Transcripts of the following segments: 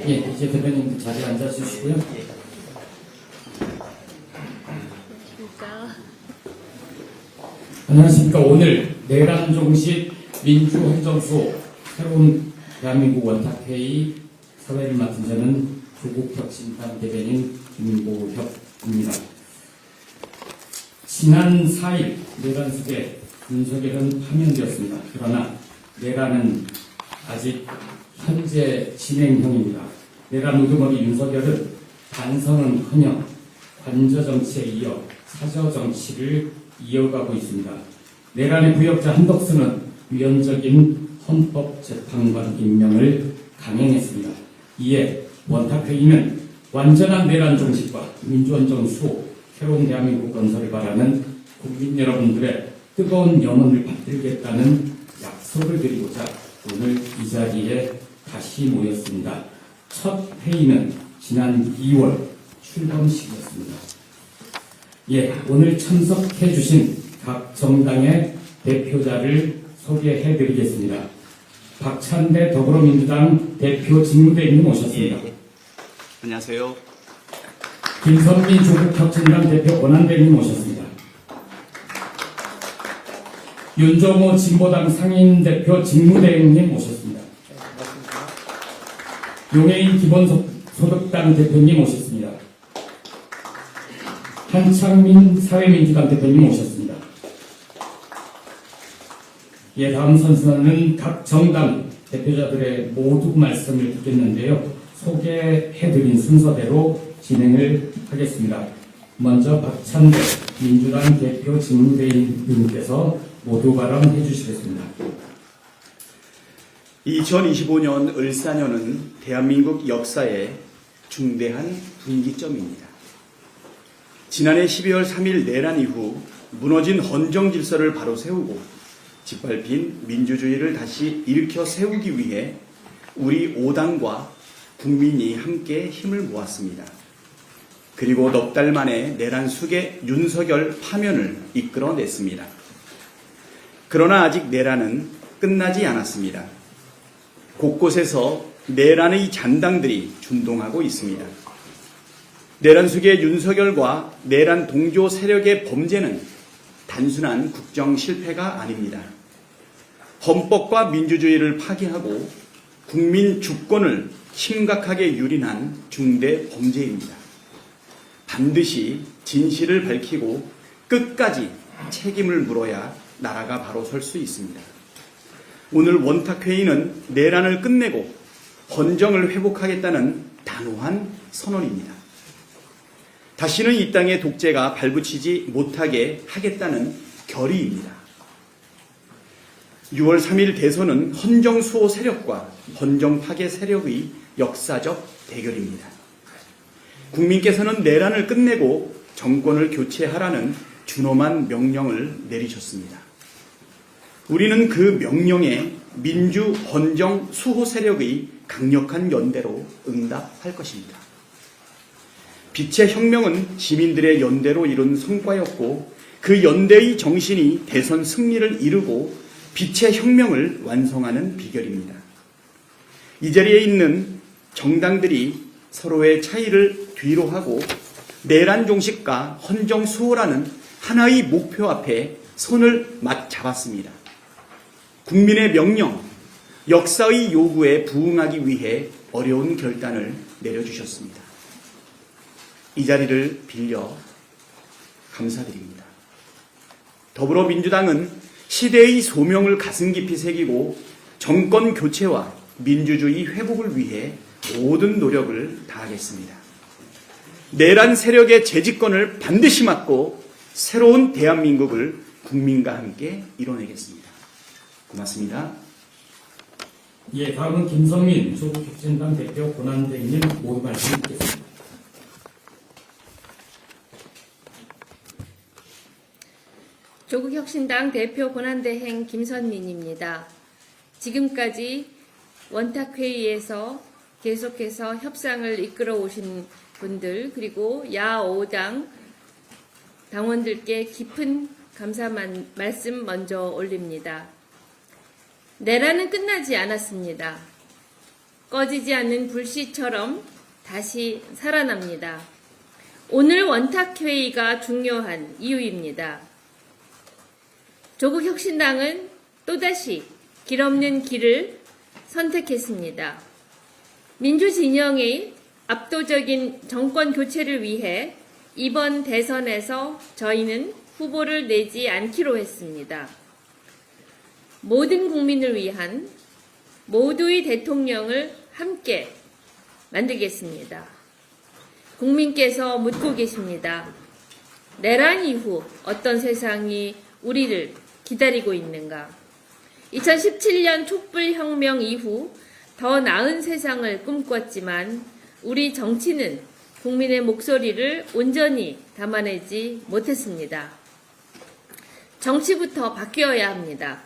예, 이제 대표님 자리에 앉아주시고요. 안녕하십니까. 오늘 내란종식 민주헌정수호 새로운 대한민국 원탁회의 사회를 맡은 저는 조국혁신당 대변인 김보혁입니다. 지난 4일 내란 속에 윤석열은 파면되었습니다. 그러나 내란은 아직 현재 진행형입니다. 내란 우두머리 윤석열은 반성은커녕 관저정치에 이어 사저정치를 이어가고 있습니다. 내란의 부역자 한덕수는 위헌적인 헌법재판관 임명을 강행했습니다. 이에 원탁회의는 완전한 내란 종식과 민주헌정 수호, 새로운 대한민국 건설을 바라는 국민 여러분들의 뜨거운 영혼을 받들겠다는 약속을 드리고자 오늘 이 자리에 다시 모였습니다. 첫 회의는 지난 2월 출범식이었습니다. 예, 오늘 참석해 주신 각 정당의 대표자를 소개해 드리겠습니다. 박찬대 더불어민주당 대표 직무대행님 오셨습니다. 예. 안녕하세요. 김선민 조국혁신당 대표 권한대행님 오셨습니다. 윤정호 진보당 상임대표 직무대행님 오셨습니다. 용해인 기본소득당 대표님 오셨습니다. 한창민 사회민주당 대표님 오셨습니다. 예, 다음 선수는 각 정당 대표자들의 모두 말씀을 듣겠는데요. 소개해드린 순서대로 진행을 하겠습니다. 먼저 박찬대 민주당 대표 직무대행님께서 모두 발언해 주시겠습니다. 2025년 을사년은 대한민국 역사의 중대한 분기점입니다. 지난해 12월 3일 내란 이후 무너진 헌정 질서를 바로 세우고 짓밟힌 민주주의를 다시 일으켜 세우기 위해 우리 5당과 국민이 함께 힘을 모았습니다. 그리고 넉 달 만에 내란 숙의 윤석열 파면을 이끌어냈습니다. 그러나 아직 내란은 끝나지 않았습니다. 곳곳에서 내란의 잔당들이 준동하고 있습니다. 내란 숙의 윤석열과 내란 동조 세력의 범죄는 단순한 국정 실패가 아닙니다. 헌법과 민주주의를 파기하고 국민 주권을 심각하게 유린한 중대 범죄입니다. 반드시 진실을 밝히고 끝까지 책임을 물어야 나라가 바로 설 수 있습니다. 오늘 원탁회의는 내란을 끝내고 헌정을 회복하겠다는 단호한 선언입니다. 다시는 이 땅의 독재가 발붙이지 못하게 하겠다는 결의입니다. 6월 3일 대선은 헌정수호 세력과 헌정 파괴 세력의 역사적 대결입니다. 국민께서는 내란을 끝내고 정권을 교체하라는 준엄한 명령을 내리셨습니다. 우리는 그 명령에 민주, 헌정, 수호 세력의 강력한 연대로 응답할 것입니다. 빛의 혁명은 시민들의 연대로 이룬 성과였고 그 연대의 정신이 대선 승리를 이루고 빛의 혁명을 완성하는 비결입니다. 이 자리에 있는 정당들이 서로의 차이를 뒤로하고 내란 종식과 헌정 수호라는 하나의 목표 앞에 손을 맞잡았습니다. 국민의 명령, 역사의 요구에 부응하기 위해 어려운 결단을 내려주셨습니다. 이 자리를 빌려 감사드립니다. 더불어민주당은 시대의 소명을 가슴 깊이 새기고 정권 교체와 민주주의 회복을 위해 모든 노력을 다하겠습니다. 내란 세력의 재집권을 반드시 막고 새로운 대한민국을 국민과 함께 이뤄내겠습니다. 고맙습니다. 예, 다음은 김성민 조국혁신당 대표 권한대행님 모두 말씀 듣겠습니다. 조국혁신당 대표 권한대행 김선민입니다. 지금까지 원탁회의에서 계속해서 협상을 이끌어 오신 분들 그리고 야 5당 당원들께 깊은 감사 말씀 먼저 올립니다. 내란은 끝나지 않았습니다. 꺼지지 않는 불씨처럼 다시 살아납니다. 오늘 원탁회의가 중요한 이유입니다. 조국혁신당은 또다시 길 없는 길을 선택했습니다. 민주진영의 압도적인 정권 교체를 위해 이번 대선에서 저희는 후보를 내지 않기로 했습니다. 모든 국민을 위한 모두의 대통령을 함께 만들겠습니다. 국민께서 묻고 계십니다. 내란 이후 어떤 세상이 우리를 기다리고 있는가? 2017년 촛불혁명 이후 더 나은 세상을 꿈꿨지만 우리 정치는 국민의 목소리를 온전히 담아내지 못했습니다. 정치부터 바뀌어야 합니다.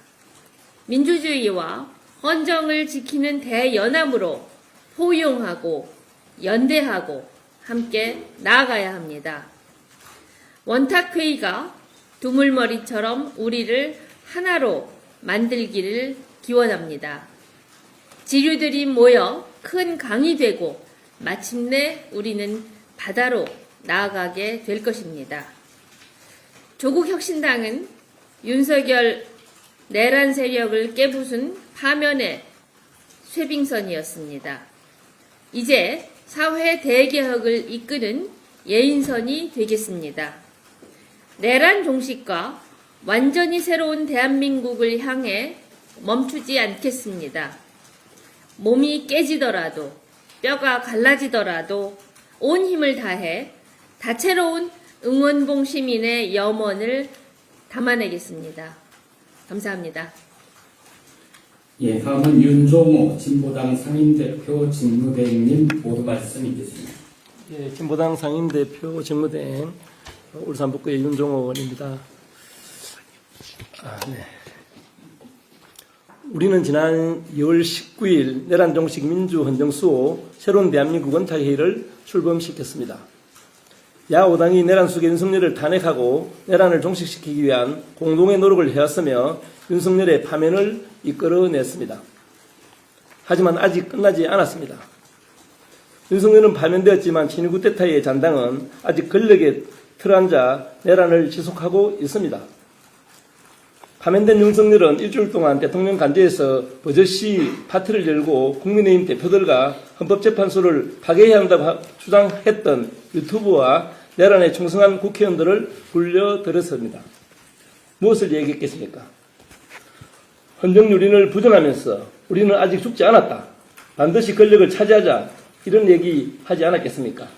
민주주의와 헌정을 지키는 대연합으로 포용하고 연대하고 함께 나아가야 합니다. 원탁회의가 두물머리처럼 우리를 하나로 만들기를 기원합니다. 지류들이 모여 큰 강이 되고 마침내 우리는 바다로 나아가게 될 것입니다. 조국혁신당은 윤석열 내란 세력을 깨부순 파면의 쇄빙선이었습니다. 이제 사회 대개혁을 이끄는 예인선이 되겠습니다. 내란 종식과 완전히 새로운 대한민국을 향해 멈추지 않겠습니다. 몸이 깨지더라도 뼈가 갈라지더라도 온 힘을 다해 다채로운 응원봉 시민의 염원을 담아내겠습니다. 감사합니다. 예, 다음은 윤종호 진보당 상임대표 직무대행님 모두 말씀 있겠습니다. 예, 진보당 상임대표 직무대행 울산북구의 윤종호 의원입니다. 네. 우리는 지난 2월 19일 내란 종식 민주헌정수호 새로운 대한민국 원탁회의를 출범시켰습니다. 야5당이 내란 속의 윤석열을 탄핵하고 내란을 종식시키기 위한 공동의 노력을 해왔으며 윤석열의 파면을 이끌어냈습니다. 하지만 아직 끝나지 않았습니다. 윤석열은 파면되었지만 친일 쿠데타의 잔당은 아직 권력에 틀어앉아 내란을 지속하고 있습니다. 파면된 윤석열은 일주일 동안 대통령 관저에서 버젓이 파티를 열고 국민의힘 대표들과 헌법재판소를 파괴해야 한다고 주장했던 유튜브와 내란에 충성한 국회의원들을 불려들였습니다. 무엇을 얘기했겠습니까? 헌정유린을 부정하면서 우리는 아직 죽지 않았다. 반드시 권력을 차지하자. 이런 얘기 하지 않았겠습니까?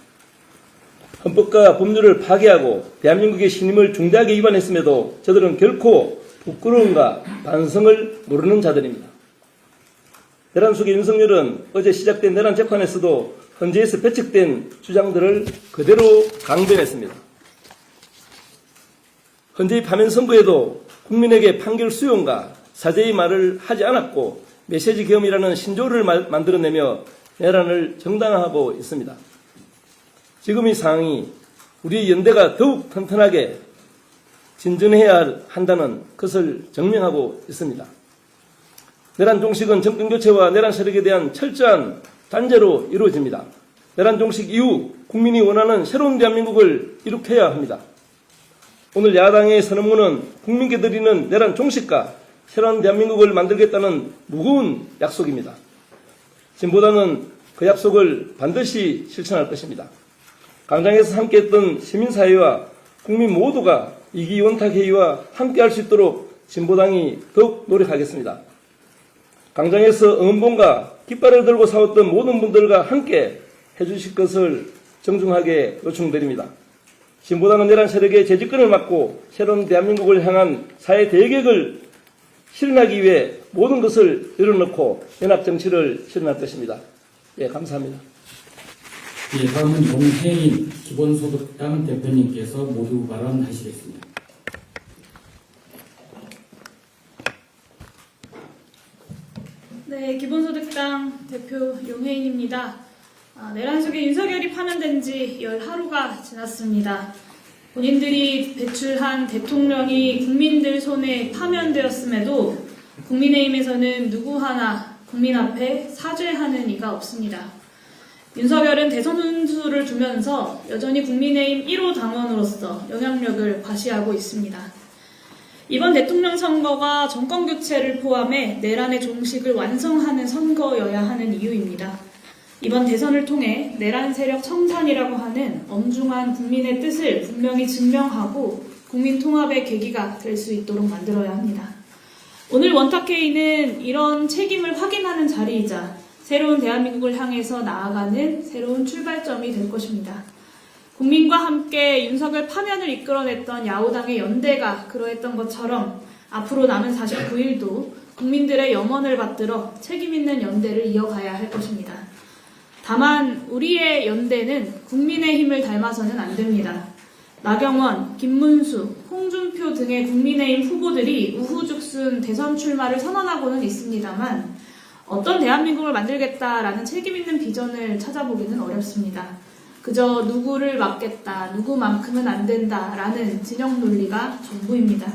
헌법과 법률을 파괴하고 대한민국의 신임을 중대하게 위반했음에도 저들은 결코 부끄러움과 반성을 모르는 자들입니다. 내란 속의 윤석열은 어제 시작된 내란 재판에서도 헌재에서 배척된 주장들을 그대로 강변했습니다. 헌재의 파면 선고에도 국민에게 판결 수용과 사죄의 말을 하지 않았고 메시지 겸이라는 신조를 만들어내며 내란을 정당화하고 있습니다. 지금 이 상황이 우리의 연대가 더욱 튼튼하게 진전해야 한다는 것을 증명하고 있습니다. 내란 종식은 정권 교체와 내란 세력에 대한 철저한 단죄로 이루어집니다. 내란 종식 이후 국민이 원하는 새로운 대한민국을 이룩해야 합니다. 오늘 야당의 선언문은 국민께 드리는 내란 종식과 새로운 대한민국을 만들겠다는 무거운 약속입니다. 진보당은 그 약속을 반드시 실천할 것입니다. 광장에서 함께했던 시민사회와 국민 모두가 2기 원탁회의와 함께할 수 있도록 진보당이 더욱 노력하겠습니다. 광장에서 응원봉과 깃발을 들고 싸웠던 모든 분들과 함께 해주실 것을 정중하게 요청드립니다. 진보당은 내란 세력의 재집권을 막고 새로운 대한민국을 향한 사회 대개혁을 실현하기 위해 모든 것을 열어놓고 연합정치를 실현할 것입니다. 예, 감사합니다. 예, 다음은 용혜인 기본소득당 대표님께서 모두 발언하시겠습니다. 네, 기본소득당 대표 용혜인입니다. 내란 속에 윤석열이 파면된 지 10하루가 지났습니다. 본인들이 배출한 대통령이 국민들 손에 파면되었음에도 국민의힘에서는 누구 하나 국민 앞에 사죄하는 이가 없습니다. 윤석열은 대선 운수를 두면서 여전히 국민의힘 1호 당원으로서 영향력을 과시하고 있습니다. 이번 대통령 선거가 정권 교체를 포함해 내란의 종식을 완성하는 선거여야 하는 이유입니다. 이번 대선을 통해 내란 세력 청산이라고 하는 엄중한 국민의 뜻을 분명히 증명하고 국민 통합의 계기가 될 수 있도록 만들어야 합니다. 오늘 원탁회의는 이런 책임을 확인하는 자리이자 새로운 대한민국을 향해서 나아가는 새로운 출발점이 될 것입니다. 국민과 함께 윤석열 파면을 이끌어냈던 야오당의 연대가 그러했던 것처럼 앞으로 남은 49일도 국민들의 염원을 받들어 책임있는 연대를 이어가야 할 것입니다. 다만 우리의 연대는 국민의힘을 닮아서는 안 됩니다. 나경원, 김문수, 홍준표 등의 국민의힘 후보들이 우후죽순 대선 출마를 선언하고는 있습니다만 어떤 대한민국을 만들겠다라는 책임있는 비전을 찾아보기는 어렵습니다. 그저 누구를 막겠다, 누구만큼은 안 된다라는 진영 논리가 전부입니다.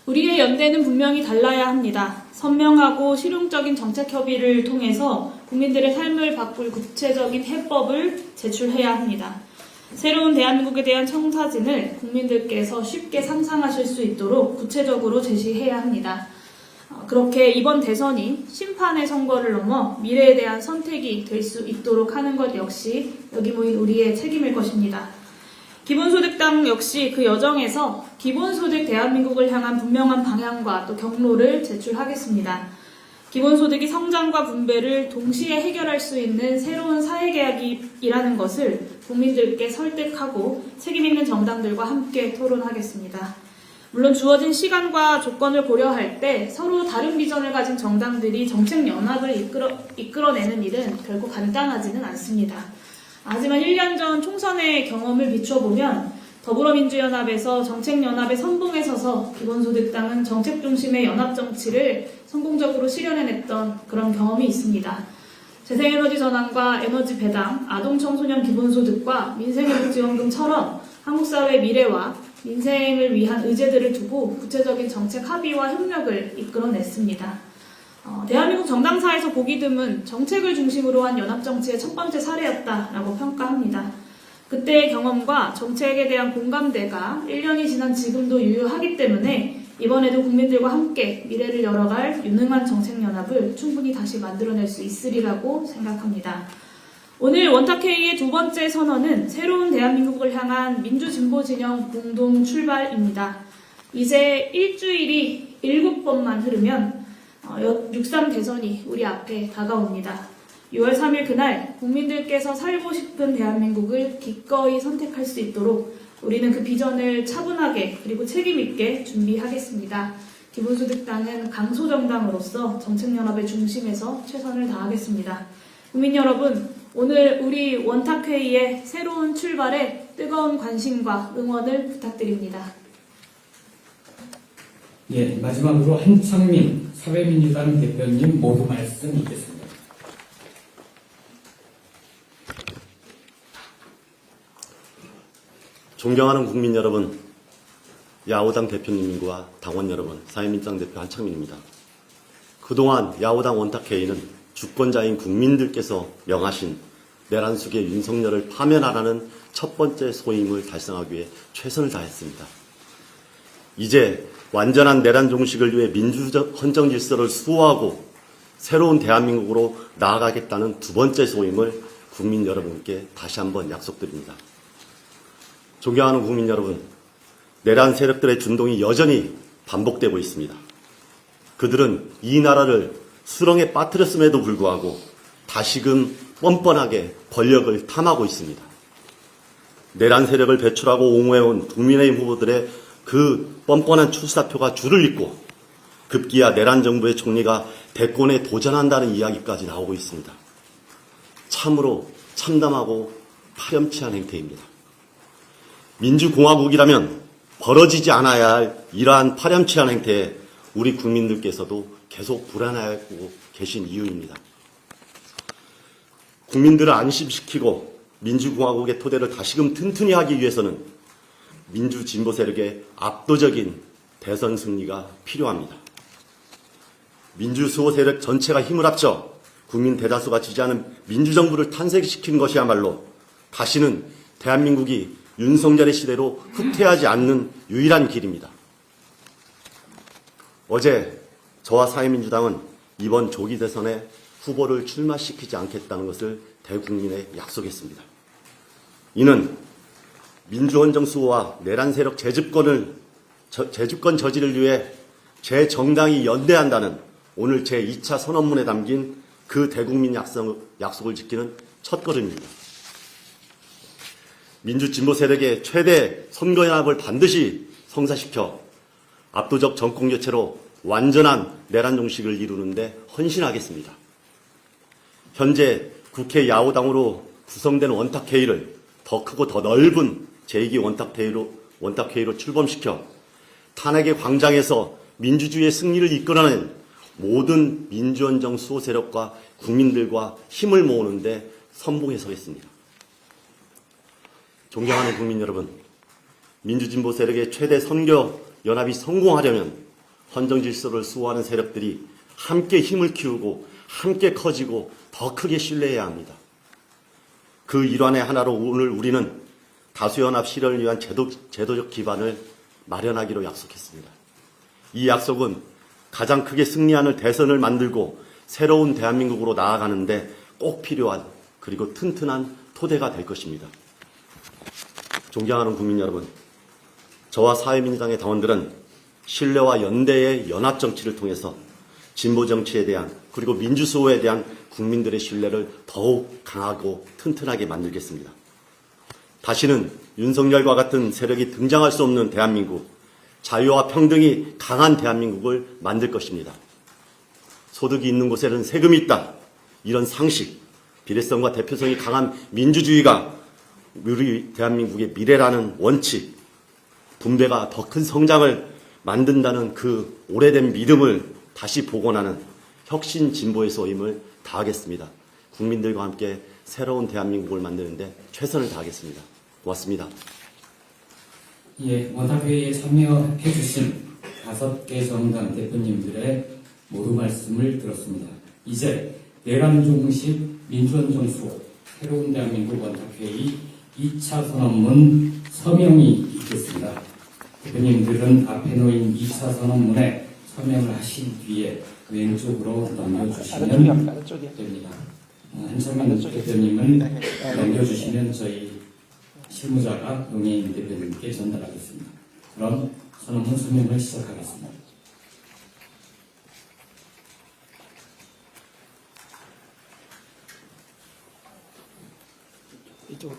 우리의 연대는 분명히 달라야 합니다. 선명하고 실용적인 정책 협의를 통해서 국민들의 삶을 바꿀 구체적인 해법을 제출해야 합니다. 새로운 대한민국에 대한 청사진을 국민들께서 쉽게 상상하실 수 있도록 구체적으로 제시해야 합니다. 그렇게 이번 대선이 심판의 선거를 넘어 미래에 대한 선택이 될 수 있도록 하는 것 역시 여기 모인 우리의 책임일 것입니다. 기본소득당 역시 그 여정에서 기본소득 대한민국을 향한 분명한 방향과 또 경로를 제출하겠습니다. 기본소득이 성장과 분배를 동시에 해결할 수 있는 새로운 사회계약이라는 것을 국민들께 설득하고 책임있는 정당들과 함께 토론하겠습니다. 물론 주어진 시간과 조건을 고려할 때 서로 다른 비전을 가진 정당들이 정책연합을 이끌어내는 일은 결코 간단하지는 않습니다. 하지만 1년 전 총선의 경험을 비춰보면 더불어민주연합에서 정책연합의 선봉에 서서 기본소득당은 정책 중심의 연합정치를 성공적으로 실현해냈던 그런 경험이 있습니다. 재생에너지 전환과 에너지 배당, 아동청소년 기본소득과 민생회복지원금처럼 한국사회의 미래와 민생을 위한 의제들을 두고 구체적인 정책 합의와 협력을 이끌어냈습니다. 대한민국 정당사에서 보기 드문 정책을 중심으로 한 연합정치의 첫 번째 사례였다라고 평가합니다. 그때의 경험과 정책에 대한 공감대가 1년이 지난 지금도 유효하기 때문에 이번에도 국민들과 함께 미래를 열어갈 유능한 정책연합을 충분히 다시 만들어낼 수 있으리라고 생각합니다. 오늘 원탁회의의 두 번째 선언은 새로운 대한민국을 향한 민주진보 진영 공동 출발입니다. 이제 일주일이 7번만 흐르면 6.3 대선이 우리 앞에 다가옵니다. 6월 3일 그날 국민들께서 살고 싶은 대한민국을 기꺼이 선택할 수 있도록 우리는 그 비전을 차분하게 그리고 책임있게 준비하겠습니다. 기본소득당은 강소정당으로서 정책연합의 중심에서 최선을 다하겠습니다. 국민 여러분, 오늘 우리 원탁회의의 새로운 출발에 뜨거운 관심과 응원을 부탁드립니다. 예, 마지막으로 한창민 사회민주당 대표님 모두 말씀 있겠습니다. 존경하는 국민 여러분, 야오당 대표님과 당원 여러분, 사회민주당 대표 한창민입니다. 그동안 야오당 원탁회의는 주권자인 국민들께서 명하신 내란 속의 윤석열을 파면하라는 첫 번째 소임을 달성하기 위해 최선을 다했습니다. 이제 완전한 내란 종식을 위해 민주적 헌정 질서를 수호하고 새로운 대한민국으로 나아가겠다는 두 번째 소임을 국민 여러분께 다시 한번 약속드립니다. 존경하는 국민 여러분, 내란 세력들의 준동이 여전히 반복되고 있습니다. 그들은 이 나라를 수렁에 빠뜨렸음에도 불구하고 다시금 뻔뻔하게 권력을 탐하고 있습니다. 내란 세력을 배출하고 옹호해온 국민의힘 후보들의 그 뻔뻔한 출사표가 줄을 잇고 급기야 내란 정부의 총리가 대권에 도전한다는 이야기까지 나오고 있습니다. 참으로 참담하고 파렴치한 행태입니다. 민주공화국이라면 벌어지지 않아야 할 이러한 파렴치한 행태에 우리 국민들께서도 계속 불안해하고 계신 이유입니다. 국민들을 안심시키고 민주공화국의 토대를 다시금 튼튼히 하기 위해서는 민주 진보 세력의 압도적인 대선 승리가 필요합니다. 민주 수호 세력 전체가 힘을 합쳐 국민 대다수가 지지하는 민주정부를 탄생시킨 것이야말로 다시는 대한민국이 윤석열의 시대로 후퇴하지 않는 유일한 길입니다. 어제 저와 사회민주당은 이번 조기 대선에 후보를 출마시키지 않겠다는 것을 대국민에 약속했습니다. 이는 민주헌정 수호와 내란 세력 재집권 저지를 위해 제 정당이 연대한다는 오늘 제2차 선언문에 담긴 그 대국민 약속을 지키는 첫걸음입니다. 민주 진보 세력의 최대 선거연합을 반드시 성사시켜 압도적 정권 교체로 완전한 내란 종식을 이루는데 헌신하겠습니다. 현재 국회 야오당으로 구성된 원탁회의를 더 크고 더 넓은 제2기 원탁회의로 출범시켜 탄핵의 광장에서 민주주의의 승리를 이끌어낸 모든 민주헌정 수호 세력과 국민들과 힘을 모으는데 선봉에 서겠습니다. 존경하는 국민 여러분, 민주진보 세력의 최대 선거 연합이 성공하려면 헌정 질서를 수호하는 세력들이 함께 힘을 키우고 함께 커지고 더 크게 신뢰해야 합니다. 그 일환의 하나로 오늘 우리는 다수연합 실현을 위한 제도적 기반을 마련하기로 약속했습니다. 이 약속은 가장 크게 승리하는 대선을 만들고 새로운 대한민국으로 나아가는데 꼭 필요한 그리고 튼튼한 토대가 될 것입니다. 존경하는 국민 여러분, 저와 사회민주당의 당원들은 신뢰와 연대의 연합 정치를 통해서 진보 정치에 대한 그리고 민주수호에 대한 국민들의 신뢰를 더욱 강하고 튼튼하게 만들겠습니다. 다시는 윤석열과 같은 세력이 등장할 수 없는 대한민국, 자유와 평등이 강한 대한민국을 만들 것입니다. 소득이 있는 곳에는 세금이 있다. 이런 상식, 비례성과 대표성이 강한 민주주의가 우리 대한민국의 미래라는 원칙, 분배가 더 큰 성장을 만든다는 그 오래된 믿음을 다시 복원하는 혁신 진보의 소임을 다하겠습니다. 국민들과 함께 새로운 대한민국을 만드는데 최선을 다하겠습니다. 고맙습니다. 예, 원탁회의에 참여해 주신 5개 정당 대표님들의 모두 말씀을 들었습니다. 이제 내란 종식 민주헌정 수호 새로운 대한민국 원탁회의 2차 선언문 서명이 있겠습니다. 대표님들은 앞에 놓인 2차 선언문에 서명을 하신 뒤에 왼쪽으로 넘겨주시면 됩니다. 한창민 대표님은 넘겨주시면 저희 실무자가 용해인 대표님께 전달하겠습니다. 그럼 선언문 서명을 시작하겠습니다. 이쪽으로.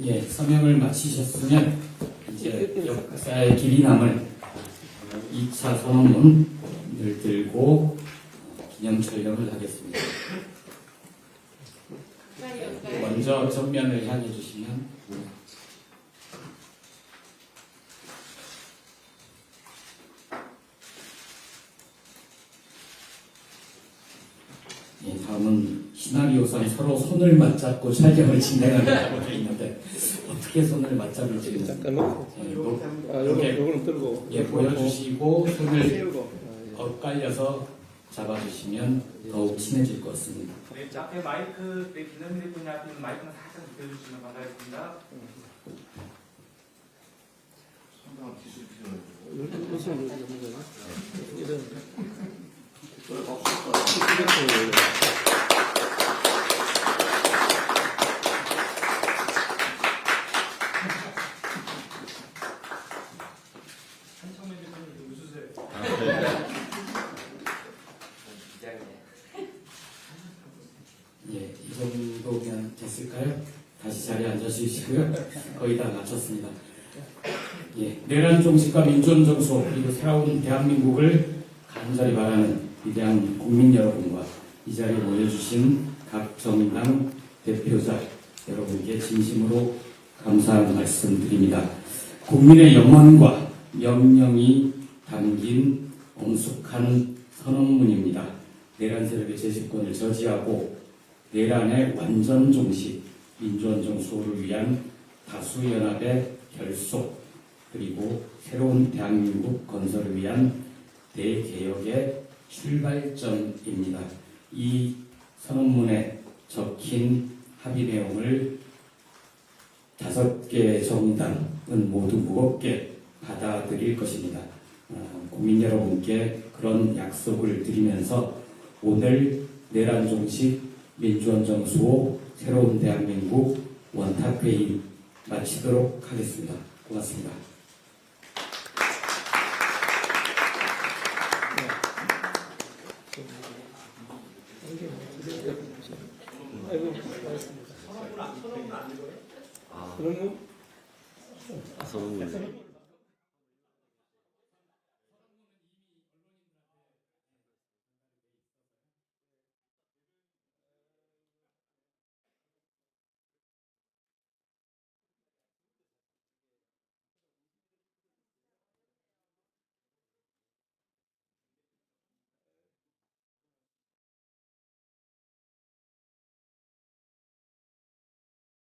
예, 서명을 마치셨으면 이제 역사의 길이 남을 2차 선언문을 들고 기념 촬영을 하겠습니다. 먼저 정면을 향해 주시면 예, 다음은 시나리오상 서로 손을 맞잡고 촬영을 진행하려고 되어 있는데 어떻게 손을 맞잡을지 잠깐 놓고. 요거는 들고. 예, 보여주시고 손을 엇갈려서 잡아주시면 더욱 친해질 것 같습니다. 네, 자, 앞에 마이크, 네, 김현민 대표님 앞에 있는 마이크는 살짝 눕혀주시면 감사하겠습니다. 됐을까요? 다시 자리에 앉아주시고요. 거의 다 마쳤습니다. 예, 내란 종식과 민주원 정수 그리고 새로운 대한민국을 간절히 바라는 위대한 국민 여러분과 이 자리에 모여주신 각 정당 대표자 여러분께 진심으로 감사한 말씀 드립니다. 국민의 염원과 명령이 담긴 엄숙한 선언문입니다. 내란 세력의 재집권을 저지하고 내란의 완전 종식, 민주원 정수를 위한 다수연합의 결속, 그리고 새로운 대한민국 건설을 위한 대개혁의 출발점입니다. 이 선언문에 적힌 합의 내용을 5개 정당은 모두 무겁게 받아들일 것입니다. 국민 여러분께 그런 약속을 드리면서 오늘 내란 종식, 민주원 정수호, 새로운 대한민국 원탁회의 마치도록 하겠습니다. 고맙습니다. 그러면 선언문.